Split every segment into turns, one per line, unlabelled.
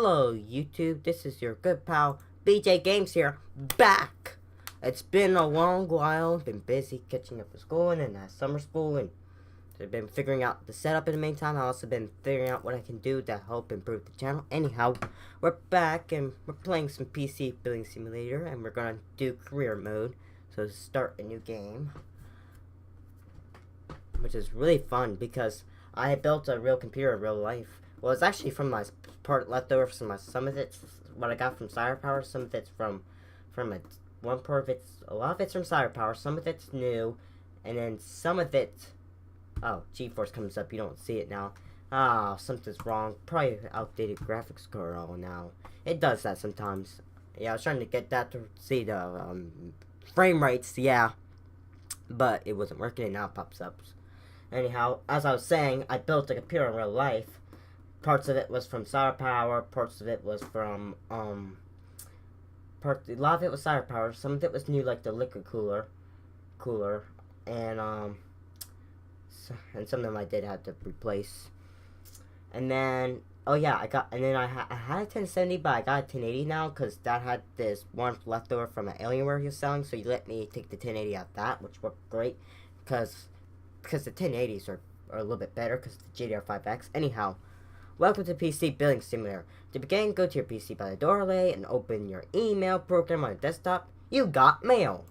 Hello YouTube, this is your good pal BJ Games here, back! It's been a long while, been busy catching up with school and summer school, and I've been figuring out the setup in the meantime. I've also been figuring out what I can do to help improve the channel. Anyhow, we're back and we're playing some PC Building Simulator, and we're gonna do career mode, so start a new game, which is really fun because I built a real computer in real life. Well, it's actually from my part leftover from my, some of it's what I got from Cyberpower, some of it's from one part of it's, a lot of it's from Cyberpower, some of it's new, and then some of it, oh, GeForce comes up, you don't see it now. Ah, something's wrong, probably outdated graphics card now. It does that sometimes. Yeah, I was trying to get that to see the frame rates, yeah, but it wasn't working and now it pops up. Anyhow, as I was saying, I built a computer in real life. Parts of it was from Cyberpower, parts of it was from, a lot of it was Cyberpower, some of it was new, like the liquid cooler, and some of them I did have to replace. And then, oh yeah, I had a 1070, but I got a 1080 now, because that had this one leftover from an Alienware he was selling, so he let me take the 1080 out of that, which worked great, because the 1080s are a little bit better, because the GDR5X. Anyhow, welcome to PC Building Simulator. To begin, go to your PC by the doorway and open your email program on your desktop. You got mail.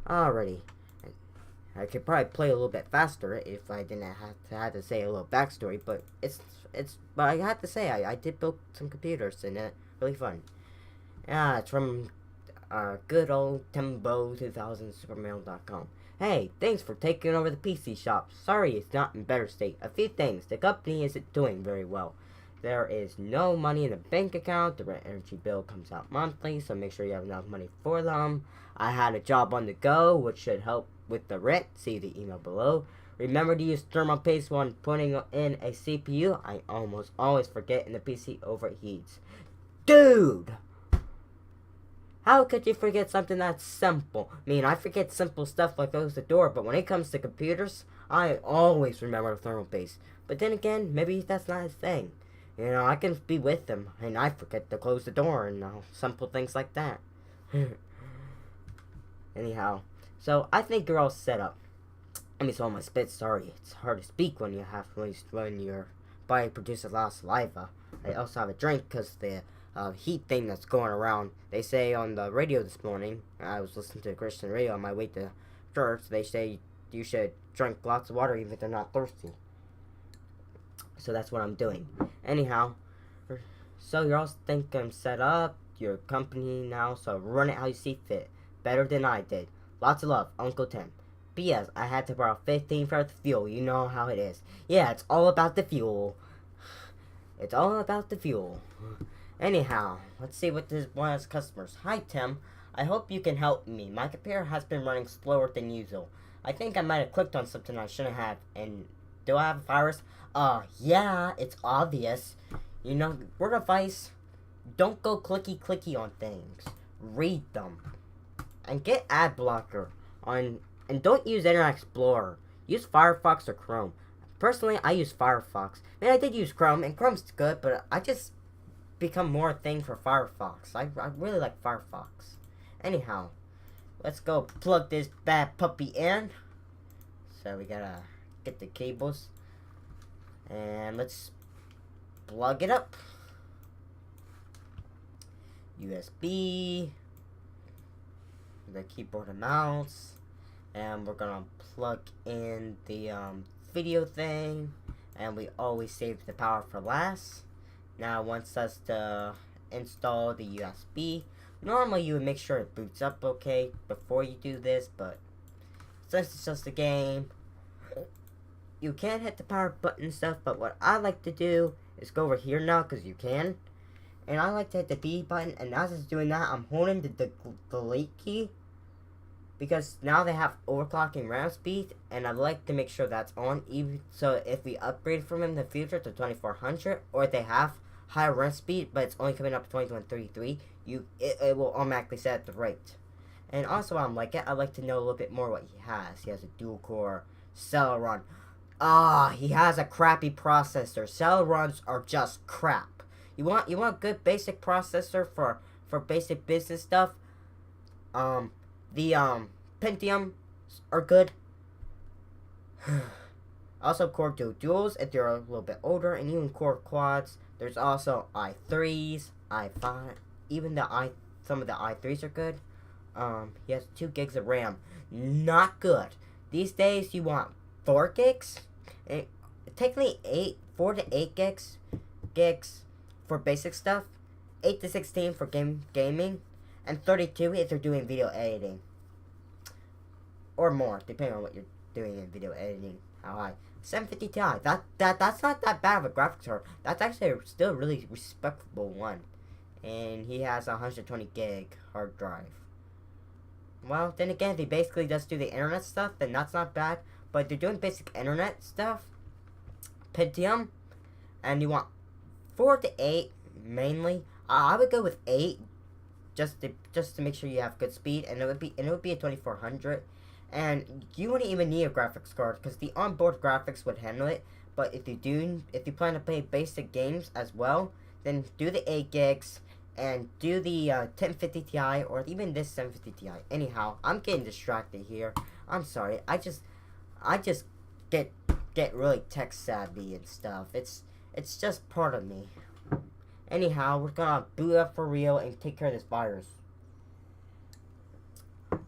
Alrighty. I could probably play a little bit faster if I didn't have to say a little backstory, but but I have to say I did build some computers and it's really fun. Yeah, it's from good old Tembo2000supermail.com. Hey, thanks for taking over the PC shop. Sorry it's not in better state. A few things. The company isn't doing very well. There is no money in the bank account. The rent energy bill comes out monthly, so make sure you have enough money for them. I had a job on the go, which should help with the rent. See the email below. Remember to use thermal paste when putting in a CPU. I almost always forget and the PC overheats. Dude! How could you forget something that simple? I mean, I forget simple stuff like close the door, but when it comes to computers, I always remember thermal paste. But then again, maybe that's not his thing. You know, I can be with him, and I forget to close the door, and simple things like that. Anyhow, so I think you're all set up. I mean, so on my spit, sorry, it's hard to speak when your body produces a lot of saliva. I also have a drink because the heat thing that's going around. They say on the radio this morning, I was listening to Christian radio on my way to church, they say you should drink lots of water even if they're not thirsty. So that's what I'm doing. Anyhow, so you all think I'm set up, your company now, so run it how you see fit. Better than I did. Lots of love, Uncle Tim. P.S. I had to borrow 15 for the fuel. You know how it is. Yeah, it's all about the fuel. It's all about the fuel. Anyhow, let's see what this one has customers. Hi, Tim. I hope you can help me. My computer has been running slower than usual. I think I might have clicked on something I shouldn't have. And do I have a virus? Yeah, it's obvious. You know, word of advice, don't go clicky on things. Read them. And get ad blocker on, and don't use Internet Explorer. Use Firefox or Chrome. Personally, I use Firefox. I mean, I did use Chrome, and Chrome's good, but I just become more a thing for Firefox. I really like Firefox. Anyhow, let's go plug this bad puppy in. So we gotta get the cables. And let's plug it up. USB. The keyboard and mouse. And we're gonna plug in the video thing. And we always save the power for last. Now it wants us to install the USB. Normally you would make sure it boots up okay before you do this, but since it's just a game, you can hit the power button and stuff, but what I like to do is go over here now, because you can, and I like to hit the B button, and as it's doing that, I'm holding the delete key, because now they have overclocking RAM speed, and I like to make sure that's on, even so if we upgrade from in the future to 2400, or if they have higher RAM speed, but it's only coming up to 2133, it will automatically set it to right. And also I like to know a little bit more what he has. He has a dual core Celeron. He has a crappy processor. Celerons are just crap. You want a good basic processor for basic business stuff. The Pentium are good. Also Core duals if you're a little bit older, and even Core quads. There's also i3s, i5, even some of the i3s are good. He has 2 gigs of RAM. Not good. These days you want 4 gigs. Technically 4 to 8 gigs for basic stuff, 8 to 16 for gaming, and 32 if you're doing video editing. Or more, depending on what you're doing in video editing. How high? 750 Ti. That's not that bad of a graphics card. That's actually still a really respectable one. And he has a 120 gig hard drive. Well, then again, if he basically just do the internet stuff, then that's not bad. But if you're doing basic internet stuff, Pentium, and you want 4 to 8 mainly, I would go with 8, just to make sure you have good speed, and it would be a 2400. And you wouldn't even need a graphics card because the onboard graphics would handle it. But if you plan to play basic games as well, then do the 8 gigs and do the 1050 Ti or even this 750 Ti. Anyhow, I'm getting distracted here. I'm sorry. I just get really tech savvy and stuff. It's just part of me. Anyhow, we're gonna boot up for real and take care of this virus.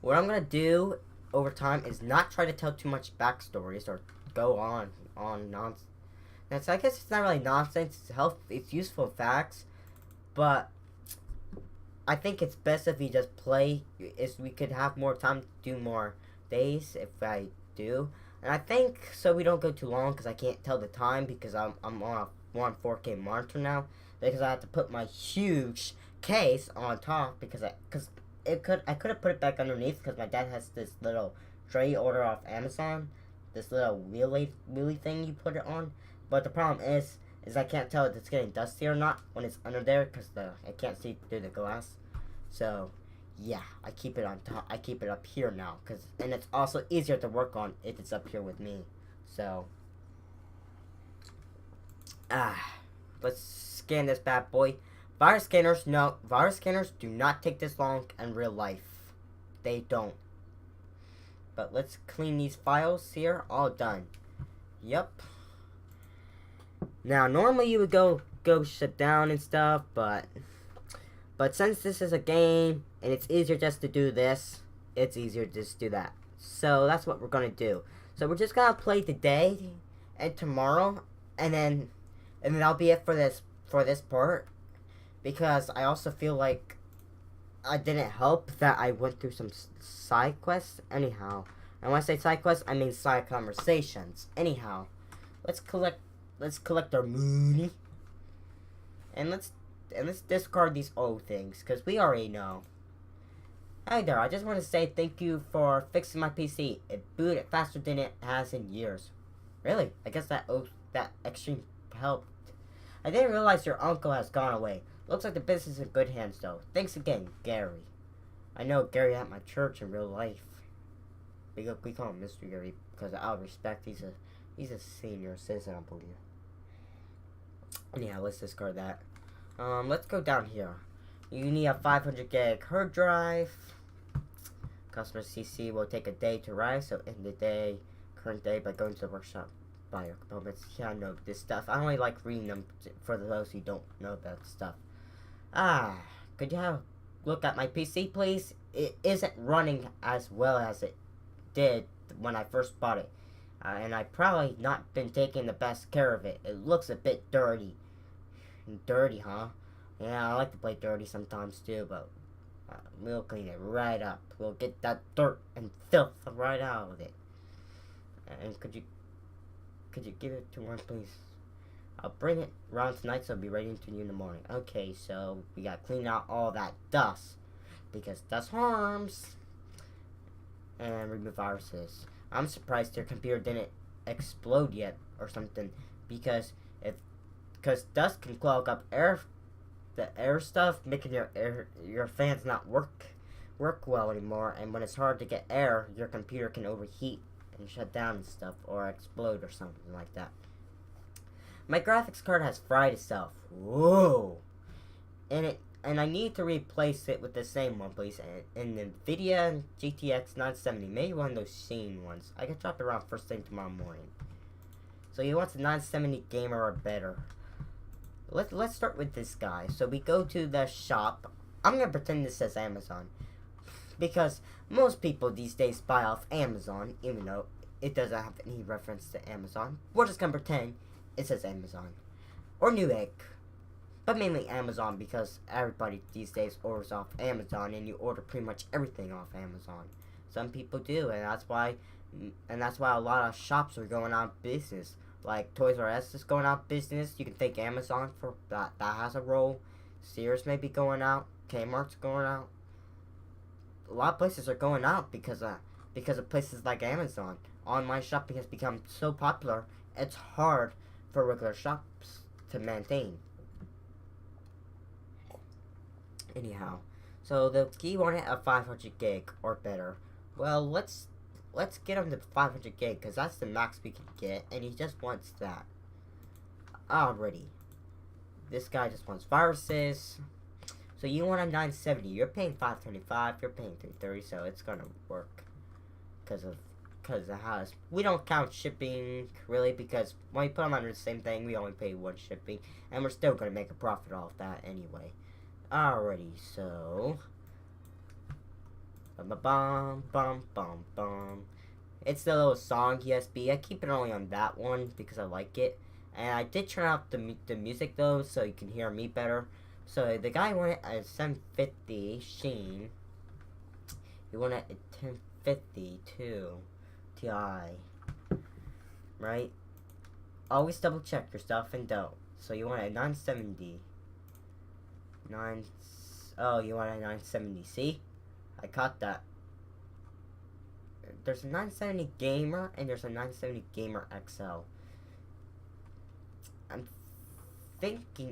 What I'm gonna do over time is not try to tell too much backstories or go on nonsense. I guess it's not really nonsense. It's useful facts, but I think it's best if we just play. Is we could have more time to do more days if I do, and I think so we don't go too long because I can't tell the time because I'm on a 4K monitor now because I have to put my huge case on top because I could have put it back underneath because my dad has this little tray order off Amazon, this little wheelie thing you put it on. But the problem is I can't tell if it's getting dusty or not when it's under there because I can't see through the glass. So yeah, I keep it on top. I keep it up here now and it's also easier to work on if it's up here with me. So let's scan this bad boy. Virus scanners do not take this long in real life. They don't. But let's clean these files here. All done. Yep. Now, normally you would go shut down and stuff, but since this is a game and it's easier just to do this, it's easier to just do that. So that's what we're gonna do. So we're just gonna play today and tomorrow, and then that'll be it for this part. Because I also feel like I didn't help that I went through some side quests. Anyhow, and when I say side quests, I mean side conversations. Anyhow, let's collect our money, and let's discard these old things because we already know. Hey there, I just want to say thank you for fixing my PC. It booted faster than it has in years. Really? I guess that extreme helped. I didn't realize your uncle has gone away. Looks like the business is in good hands, though. Thanks again, Gary. I know Gary at my church in real life. We call him Mr. Gary because out of respect, he's a senior citizen, I believe. Anyhow, let's discard that. Let's go down here. You need a 500 gig hard drive. Customer CC will take a day to rise, so end the current day by going to the workshop. Buy your components. Yeah, I know this stuff. I only like reading them for those who don't know about the stuff. Could you have a look at my PC, please? It isn't running as well as it did when I first bought it. And I've probably not been taking the best care of it. It looks a bit dirty. Dirty, huh? Yeah, I like to play dirty sometimes too, but we'll clean it right up. We'll get that dirt and filth right out of it. And could you give it to one, please? I'll bring it around tonight, so it'll be ready to you in the morning. Okay, so we gotta clean out all that dust because dust harms. And remove viruses. I'm surprised your computer didn't explode yet or something because dust can clog up the air stuff, making your fans not work well anymore. And when it's hard to get air, your computer can overheat and shut down and stuff or explode or something like that. My graphics card has fried itself. Whoa. And I need to replace it with the same one, please. And the NVIDIA GTX 970, maybe one of those Sheen ones. I can drop it around first thing tomorrow morning. So you want the 970 gamer or better. Let's start with this guy. So we go to the shop. I'm gonna pretend this says Amazon, because most people these days buy off Amazon, even though it doesn't have any reference to Amazon. We're just gonna pretend it says Amazon or Newegg. But mainly Amazon, because everybody these days orders off Amazon, and you order pretty much everything off Amazon. Some people do, and that's why a lot of shops are going out of business. Like Toys R Us is going out of business. You can thank Amazon for that. That has a role. Sears may be going out. Kmart's going out. A lot of places are going out because of places like Amazon. Online shopping has become so popular. It's hard for regular shops to maintain. Anyhow, so the key wanted a 500 gig or better. Well, let's get him to 500 gig, because that's the max we can get, and he just wants that. Already. This guy just wants viruses. So you want a 970. You're paying 525. You're paying 330, so it's gonna work. Because it has. We don't count shipping, really, because when we put them under the same thing, we only pay one shipping, and we're still gonna make a profit off that anyway. Alrighty, so bum bum bum bum bum. It's the little song USB. I keep it only on that one because I like it, and I did turn out the music though, so you can hear me better. So the guy wanted a 750 Sheen. He wanted a 1052 Ti. Right? Always double check your stuff and don't. So you want a 970. Oh, you want a 970? See, I caught that. There's a 970 Gamer and there's a 970 Gamer XL.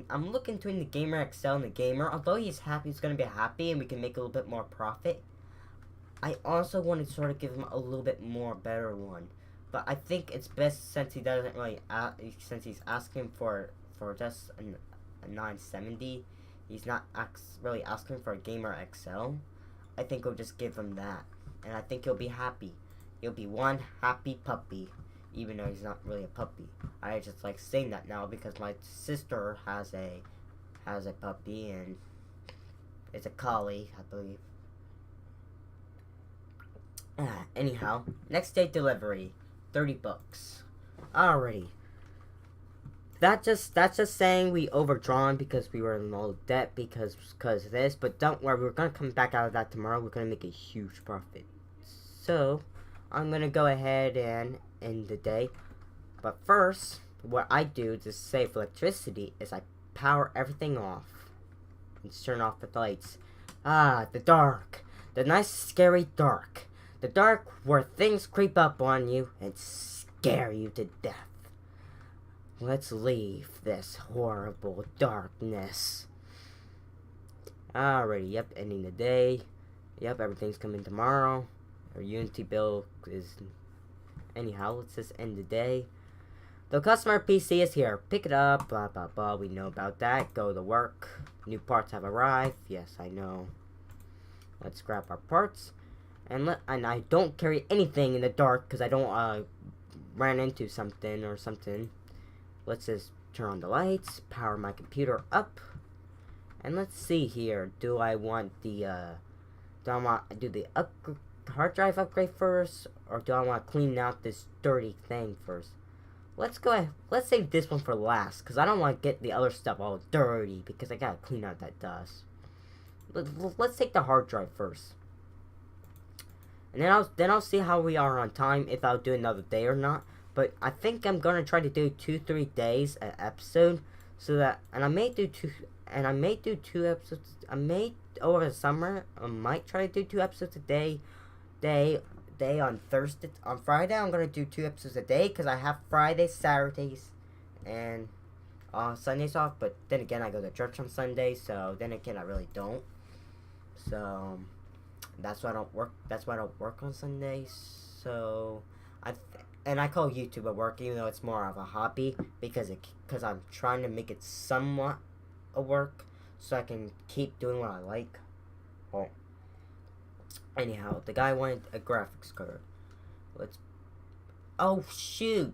I'm looking between the Gamer XL and the Gamer. Although he's gonna be happy, and we can make a little bit more profit. I also want to sort of give him a little bit more better one, but I think it's best, since he doesn't really since he's asking for just a 970. He's not really asking for a Gamer XL. I think we'll just give him that. And I think he'll be happy. He'll be one happy puppy. Even though he's not really a puppy. I just like saying that now because my sister has a puppy, and it's a collie, I believe. Anyhow, next day delivery. $30. Alrighty. That's just saying we overdrawn because we were in low debt because of this, but don't worry, we're gonna come back out of that tomorrow. We're gonna make a huge profit. So I'm gonna go ahead and end the day. But first, what I do to save electricity is I power everything off and turn off the lights. The dark. The nice scary dark. The dark where things creep up on you and scare you to death. Let's leave this horrible darkness. Alrighty, yep, ending the day. Yep, everything's coming tomorrow. Our Unity bill is... Anyhow, let's just end the day. The customer PC is here. Pick it up, blah, blah, blah. We know about that. Go to work. New parts have arrived. Yes, I know. Let's grab our parts. And I don't carry anything in the dark because I don't ran into something or something. Let's just turn on the lights, power my computer up, and let's see here. Do I want the do the hard drive upgrade first, or do I want to clean out this dirty thing first? Let's go ahead. Let's save this one for last, because I don't want to get the other stuff all dirty, because I gotta clean out that dust. Let's take the hard drive first, and then I'll see how we are on time, if I'll do another day or not. But I think I'm gonna try to do 2-3 days an episode, so that, and I may do two episodes. I may over the summer. I might try to do 2 episodes a day on Thursday. On Friday, I'm gonna do 2 episodes a day because I have Fridays, Saturdays, and Sundays off. But then again, I go to church on Sunday, so then again, I really don't. So that's why I don't work. That's why I don't work on Sundays. So and I call YouTube a work, even though it's more of a hobby, because I'm trying to make it somewhat a work, so I can keep doing what I like. Well, anyhow, the guy wanted a graphics card. Let's. Oh shoot,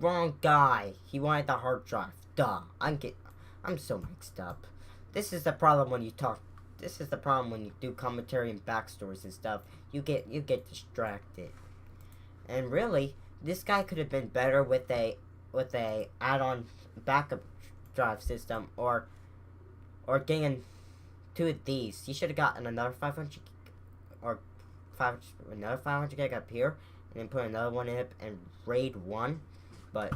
wrong guy. He wanted the hard drive. Duh. I'm so mixed up. This is the problem when you talk. This is the problem when you do commentary and backstories and stuff. You get distracted. And really, this guy could have been better with a add-on backup drive system, or getting two of these. He should have gotten another 500 or another 500 gig up here, and then put another one in it and RAID 1. But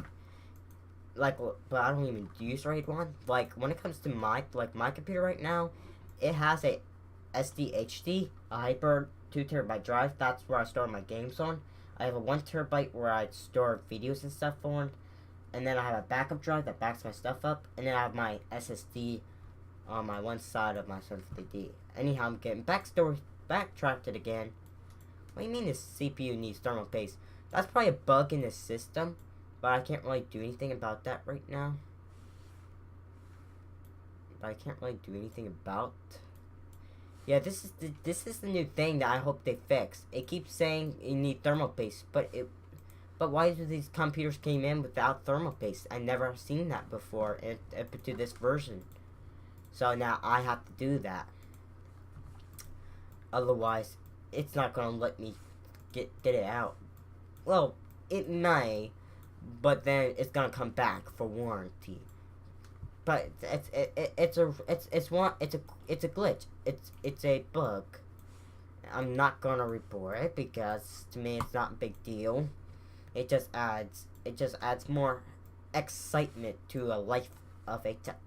I don't even use RAID 1. Like, when it comes to my computer right now, it has a SDHD, a Hyper 2TB drive. That's where I store my games on. I have a 1TB where I store videos and stuff on, and then I have a backup drive that backs my stuff up, and then I have my SSD on my one side of my 750D. Anyhow, I'm getting backtracked it again. What do you mean this CPU needs thermal paste? That's probably a bug in the system, but I can't really do anything about that right now. Yeah, this is the new thing that I hope they fix. It keeps saying you need thermal paste, but why do these computers came in without thermal paste? I never seen that before to this version. So now I have to do that. Otherwise, it's not gonna let me get it out. Well, it may, but then it's gonna come back for warranty. But it's a glitch. It's a bug. I'm not gonna report it because to me it's not a big deal. It just adds more excitement to a life of a tech.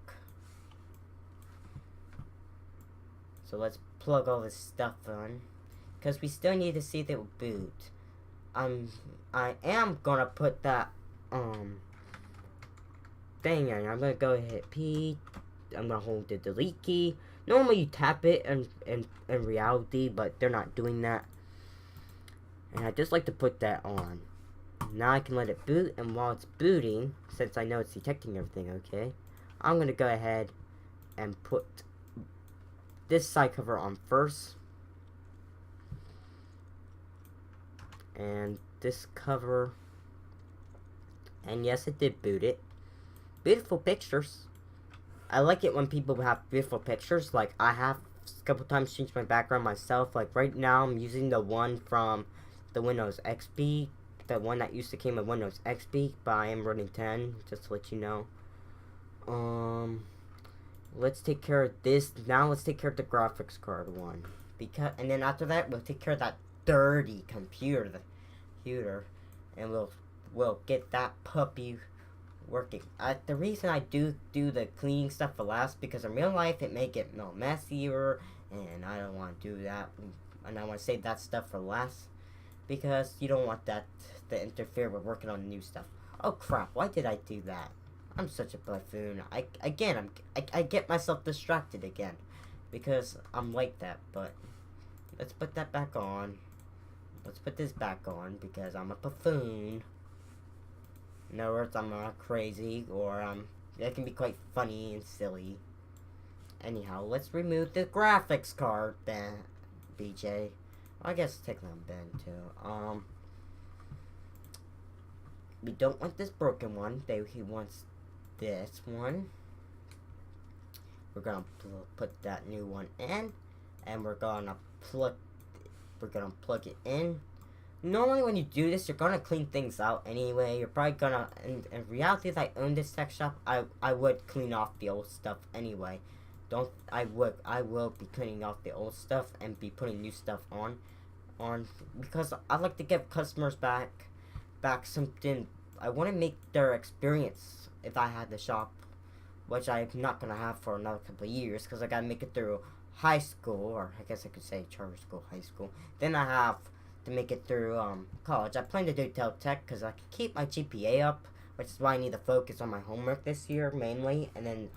So let's plug all this stuff in, because we still need to see if it will boot. I am gonna put that thing in. I'm gonna go hit P. I'm gonna hold the delete key. Normally you tap it in reality, but they're not doing that. And I just like to put that on. Now I can let it boot, and while it's booting, since I know it's detecting everything okay, I'm gonna go ahead and put this side cover on first. And this cover. And yes, it did boot it. Beautiful pictures. I like it when people have beautiful pictures. Like, I have a couple times changed my background myself. Like, right now, I'm using the one from the Windows XP. The one that used to came with Windows XP. But I am running 10, just to let you know. Let's take care of this. Now, let's take care of the graphics card one. And then after that, we'll take care of that dirty computer. And we'll get that puppy working. The reason I do the cleaning stuff for last, because in real life it may get messier, and I don't want to do that, and I want to save that stuff for last, because you don't want that to interfere with working on new stuff. Oh crap, why did I do that? I'm such a buffoon. I get myself distracted again, because I'm like that. But let's put that back on. Let's put this back on, because I'm a buffoon. In other words, I'm not crazy, or that can be quite funny and silly. Anyhow, let's remove the graphics card then, BJ. I guess take on Ben too. We don't want this broken one. He wants this one. We're gonna put that new one in, and we're gonna plug it in. Normally when you do this, you're gonna clean things out anyway. You're probably gonna, in reality, if I owned this tech shop, I would clean off the old stuff anyway. I will be cleaning off the old stuff and be putting new stuff on, because I like to give customers back something. I want to make their experience, if I had the shop, which I'm not gonna have for another couple of years, because I gotta make it through high school, or I guess I could say charter school, high school. Then I have to make it through college. I plan to do Teltech because I can keep my GPA up, which is why I need to focus on my homework this year mainly, and then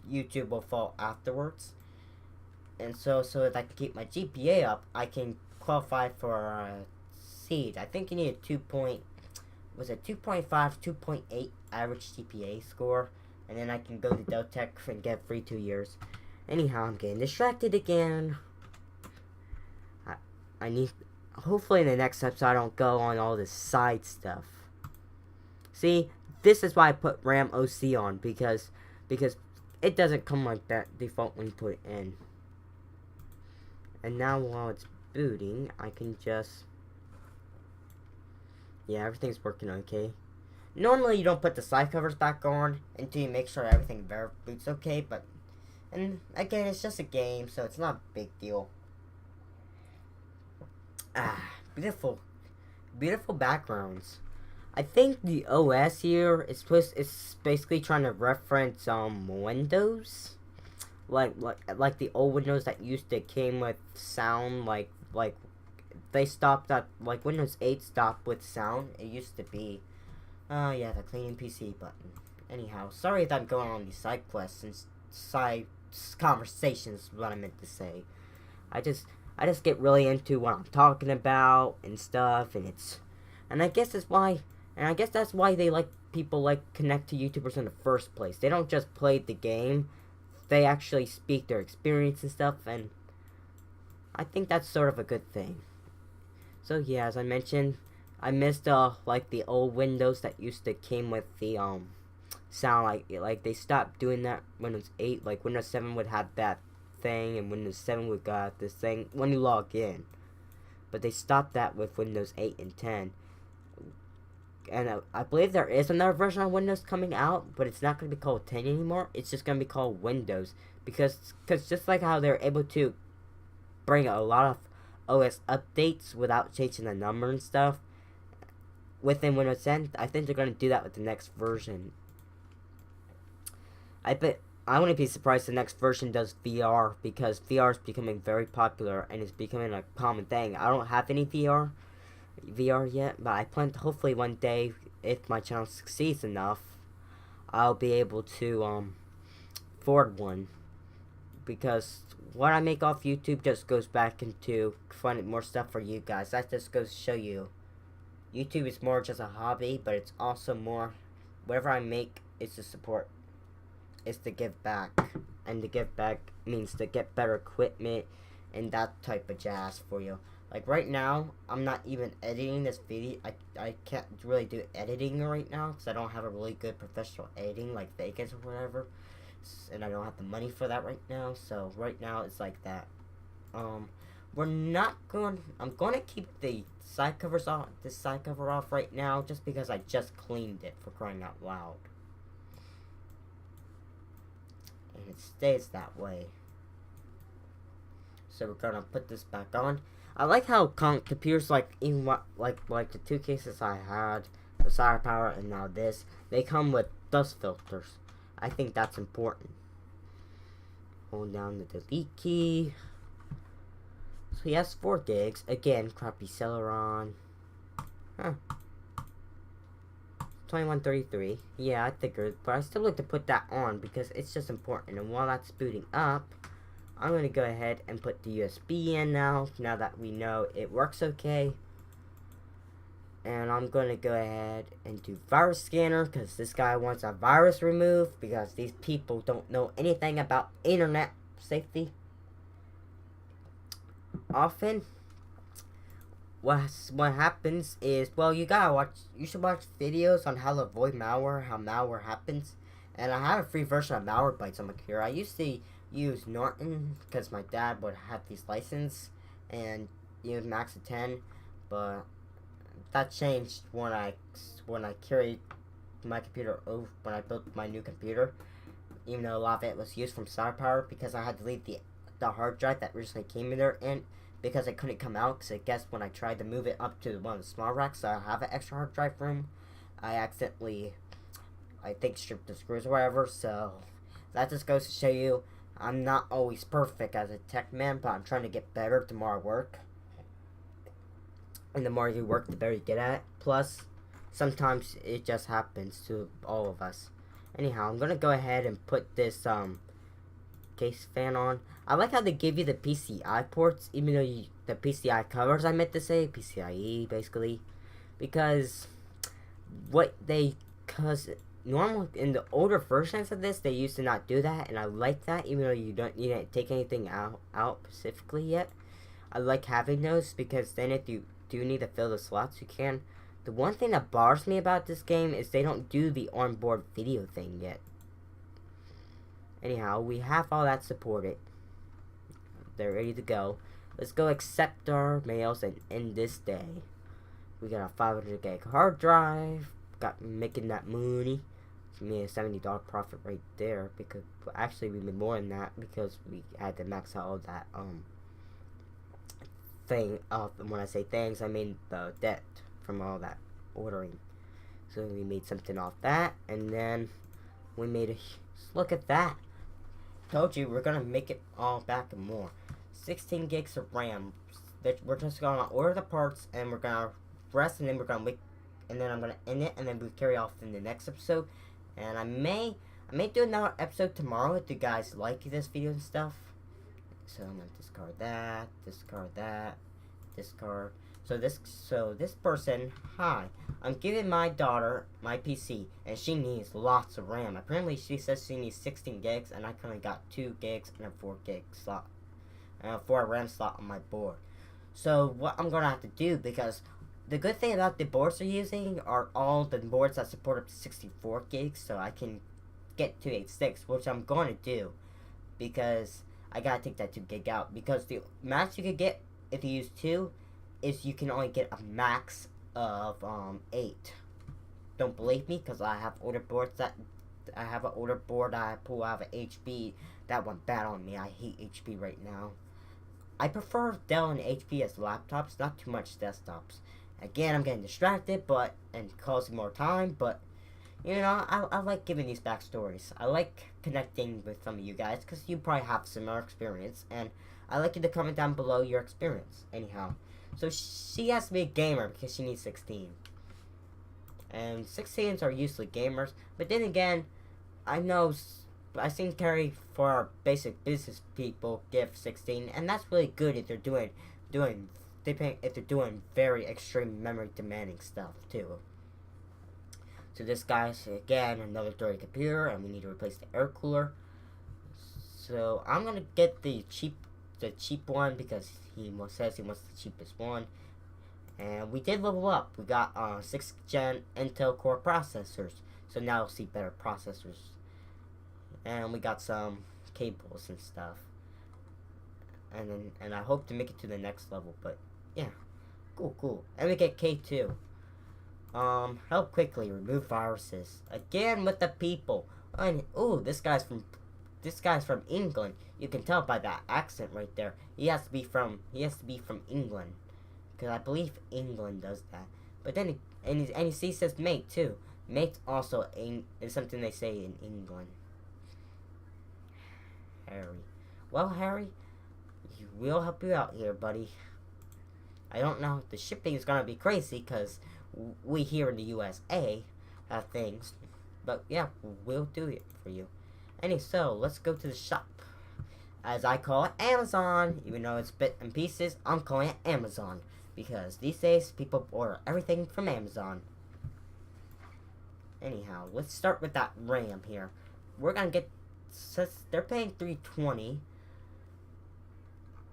YouTube will fall afterwards. And so that I can keep my GPA up, I can qualify for Seed. I think you need a 2 point. was a 2.5, 2.8 average GPA score, and then I can go to Del Tech and get free 2 years. Anyhow, I'm getting distracted again. I need, hopefully in the next episode I don't go on all this side stuff. See, this is why I put RAM OC on, because it doesn't come like that default when you put it in. And now while it's booting, I can just, yeah, everything's working okay. Normally you don't put the side covers back on until you make sure everything boots okay, but, and again, it's just a game, so it's not a big deal. Beautiful backgrounds. I think the OS here is basically trying to reference Windows, like the old Windows that used to came with sound, like they stopped at, like Windows 8 stopped with sound. It used to be, yeah, the cleaning PC button. Anyhow, sorry that I'm going on these side quests and side conversations. Is what I meant to say. I just get really into what I'm talking about and stuff, and I guess that's why they people connect to YouTubers in the first place. They don't just play the game, they actually speak their experience and stuff, and I think that's sort of a good thing. So yeah, as I mentioned, I missed like the old Windows that used to came with the sound, like they stopped doing that. Windows 8, like Windows 7 would have that thing, and Windows 7 would got this thing when you log in, but they stopped that with Windows 8 and 10. And I believe there is another version of Windows coming out, but it's not going to be called 10 anymore. It's just going to be called Windows, because just like how they're able to bring a lot of OS updates without changing the number and stuff within Windows 10, I think they're going to do that with the next version. I wouldn't be surprised if the next version does VR, because VR is becoming very popular and it's becoming a common thing. I don't have any VR yet, but I plan to, hopefully one day, if my channel succeeds enough, I'll be able to afford one, because what I make off YouTube just goes back into finding more stuff for you guys. That just goes to show you, YouTube is more just a hobby, but it's also more, whatever I make is to support, is to give back, and to give back means to get better equipment and that type of jazz for you. Like right now, I'm not even editing this video. I can't really do editing right now because I don't have a really good professional editing like Vegas or whatever, and I don't have the money for that right now. So right now it's like that. I'm going to keep the side covers off. This side cover off right now just because I just cleaned it, for crying out loud. And it stays that way. So we're gonna put this back on. I like how computers, like even like the two cases I had, the Firepower and now this, they come with dust filters. I think that's important. Hold down the delete key. So he has 4 gigs. Again, crappy Celeron. Huh. 2133. Yeah, I figured, but I still like to put that on because it's just important. And while that's booting up, I'm going to go ahead and put the USB in now that we know it works okay. And I'm going to go ahead and do virus scanner, because this guy wants a virus removed, because these people don't know anything about internet safety. Often, what happens is, well, you should watch videos on how to avoid malware, how malware happens. And I have a free version of Malwarebytes on my computer. I used to use Norton because my dad would have these license and use Max of 10, but that changed when I carried my computer over, when I built my new computer, even though a lot of it was used from Firepower, because I had to leave the hard drive that originally came in there in, because it couldn't come out, because I guess when I tried to move it up to one of the small racks so I have an extra hard drive room, I accidentally, I think, stripped the screws or whatever. So that just goes to show you I'm not always perfect as a tech man, but I'm trying to get better the more I work. And the more you work, the better you get at it. Plus, sometimes it just happens to all of us. Anyhow, I'm gonna go ahead and put this case fan on. I like how they give you the PCI ports, even though the PCI covers, I meant to say PCIe basically, because what they, cause normal in the older versions of this they used to not do that, and I like that, even though you didn't take anything out specifically yet. I like having those because then if you do need to fill the slots, you can. The one thing that bothers me about this game is they don't do the onboard video thing yet. Anyhow, we have all that supported. They're ready to go. Let's go accept our mails and end this day. We got a 500 gig hard drive. Got making that money. It's me a $70 profit right there, because actually we made more than that because we had to max out all that thing. When I say things, I mean the debt from all that ordering. So we made something off that, and then we made a look at that. Told you we're gonna make it all back and more. 16 gigs of RAM. We're just gonna order the parts and we're gonna rest, and then we're gonna wait, and then I'm gonna end it, and then we carry off in the next episode. And I may do another episode tomorrow if you guys like this video and stuff. So I'm gonna discard that, discard. So this person, hi, I'm giving my daughter my PC, and she needs lots of RAM. Apparently she says she needs 16 gigs, and I currently got 2 gigs and a 4 gig slot, and a 4 RAM slot on my board. So what I'm gonna have to do, because the good thing about the boards they're using are all the boards that support up to 64 gigs, so I can get 286, which I'm going to do, because I gotta take that 2 gig out, because the max you could get if you use 2 is you can only get a max of 8. Don't believe me, because I have older boards that I have an older board I pull out of HP that went bad on me. I hate HP right now. I prefer Dell and HP as laptops, not too much desktops. Again, I'm getting distracted, and causing more time, but you know, I like giving these backstories. I like connecting with some of you guys, because you probably have similar experience, and I like you to comment down below your experience. Anyhow, so she has to be a gamer because she needs 16. And 16s are usually gamers, but then again, I've seen Carrie for our basic business people give 16, and that's really good if they're doing very extreme memory demanding stuff too. So this guy's again another dirty computer, and we need to replace the air cooler. So I'm gonna get the cheap one because he says he wants the cheapest one. And we did level up. We got 6th gen Intel Core processors, so now you'll see better processors. And we got some cables and stuff. And I hope to make it to the next level, but yeah, cool. And we get K2. Help quickly, remove viruses. Again with the people. And ooh, this guy's from England. You can tell by that accent right there. He has to be from England, because I believe England does that. But then he says mate too. Mate also is something they say in England. Harry. Well, Harry, we'll help you out here, buddy. I don't know. The shipping is gonna be crazy because we here in the USA have things, but yeah, we'll do it for you. So let's go to the shop. As I call it, Amazon. Even though it's bit and pieces, I'm calling it Amazon, because these days people order everything from Amazon. Anyhow, let's start with that RAM here. We're gonna get, since they're paying $320,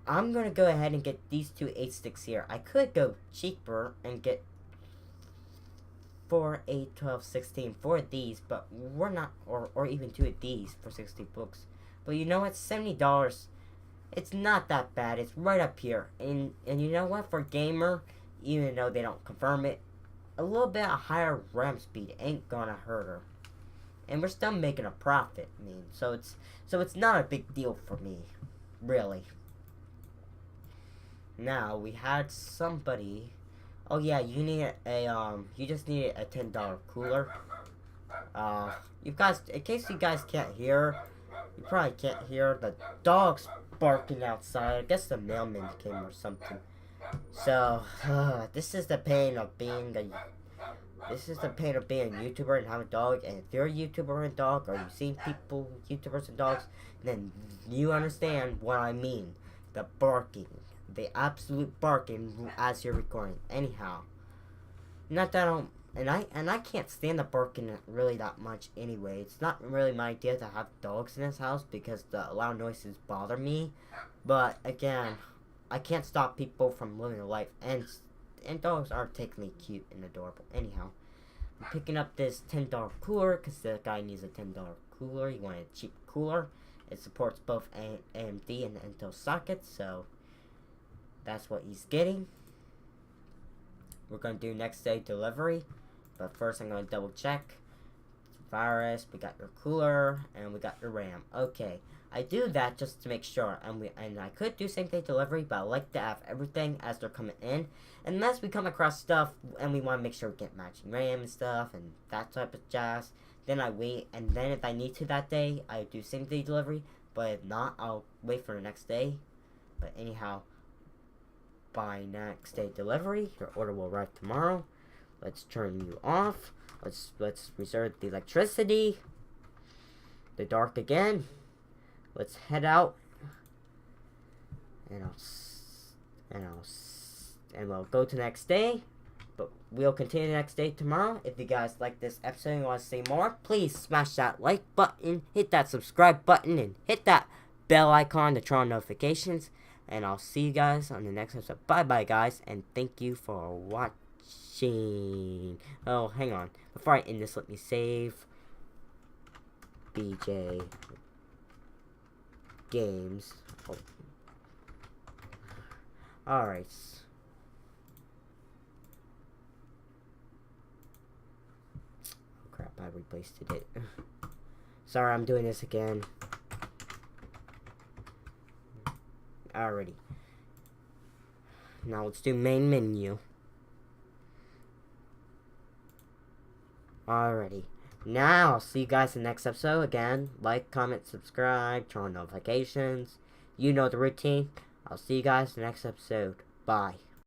I'm gonna go ahead and get these 2 8 sticks here. I could go cheaper and get 4, 8, 12, 16 for these, but we're not, or even 2 of these for 60 books. But you know what, $70, it's not that bad. It's right up here. And you know what, for gamer, even though they don't confirm it, a little bit of higher RAM speed ain't gonna hurt her. And we're still making a profit, so it's not a big deal for me, really. Now we had somebody. Oh yeah, you need you just need a $10 cooler. You guys, in case you guys can't hear, you probably can't hear the dogs barking outside. I guess the mailman came or something. So this is the pain of being a YouTuber and having a dog. And if you're a YouTuber and a dog, or you've seen people, YouTubers and dogs, then you understand what I mean. The barking. The absolute barking as you're recording. Anyhow, not that and I can't stand the barking really that much anyway. It's not really my idea to have dogs in this house because the loud noises bother me. But again, I can't stop people from living a life, and dogs are technically cute and adorable. Anyhow, I'm picking up this $10 cooler because the guy needs a $10 cooler. He wanted a cheap cooler. It supports both AMD and Intel sockets, so that's what he's getting. We're going to do next day delivery, but first I'm going to double check. Virus, we got your cooler, and we got your RAM. Okay, I do that just to make sure, and I could do same day delivery, but I like to have everything as they're coming in, unless we come across stuff and we want to make sure we get matching RAM and stuff and that type of jazz. Then I wait, and then if I need to that day, I do same day delivery. But if not, I'll wait for the next day. But anyhow, by next day delivery, your order will arrive tomorrow. Let's turn you off. Let's reserve the electricity. The dark again. Let's head out. And we'll go to the next day. But we'll continue the next day tomorrow. If you guys like this episode and want to see more, please smash that like button, hit that subscribe button, and hit that bell icon to turn on notifications. And I'll see you guys on the next episode. Bye-bye, guys, and thank you for watching. Oh, hang on. Before I end this, let me save BJ Games. Oh. Alright. Crap, I replaced it. Sorry, I'm doing this again. Alrighty. Now let's do main menu. Alrighty. Now, I'll see you guys in the next episode. Again, like, comment, subscribe, turn on notifications. You know the routine. I'll see you guys in the next episode. Bye.